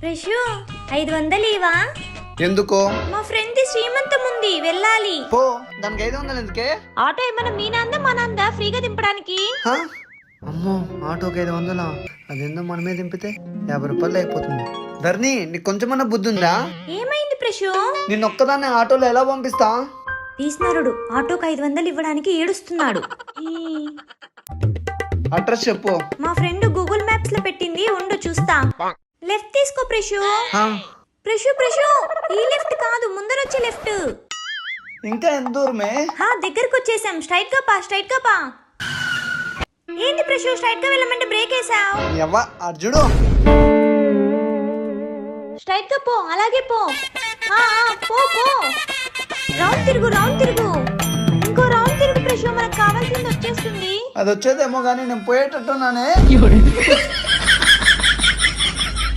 రిషు 500 ఇవా? ఎందుకో? మా ఫ్రెండ్ శ్రీమంతం ఉంది, వెళ్ళాలి. పో, దానికి 500 ఎందుకే? ఆటో ఏమన్నా మీ నాందా మా నాందా ఫ్రీగా దింపడానికి? హా? అమ్మో, ఆటోకి 500? అదేందో మనమే దింపితే 50 రూపాయలు అయిపోతుంది. ధర్ని, నీకు కొంచెమన్నా బుద్ధి ఉందా? ఏమైంది ప్రశు? నిన్నొక్కదాన్ని ఆటోలో ఎలా పంపిస్తా? తీసినారుడు ఆటోకి 500 ఇవ్వడానికి ఏడుస్తున్నాడు. అడ్రస్ చెప్పు. మా ఫ్రెండ్ గూగుల్ మ్యాప్స్ లో పెట్టింది, ఉండు చూస్తా. లెఫ్ట్ తీసుకో ప్రశు. హా? ప్రశు ప్రశు, ఈ లెఫ్ట్ కాదు, ముందరొచ్చే లెఫ్ట్. ఇంకా ఎంత దూరమే? దగ్గరకు వచ్చేసాం. స్ట్రైట్ గా పా, స్ట్రైట్ గా పా. ఏంది ప్రశు, స్ట్రైట్ గా వెళ్ళమంటే బ్రేక్ వేసావు? ఎవ్వ అర్జుడు. స్ట్రైట్ గా పో, అలాగే పో. పో పో. రౌండ్ తిరుగు, రౌండ్ తిరుగు. ఇంకో రౌండ్ తిరుగు ప్రశు, మనకు కావాల్సింది వచ్చేస్తుంది. అది వచ్చేదేమో గానీ నేను పోయేటట్టున్నానే.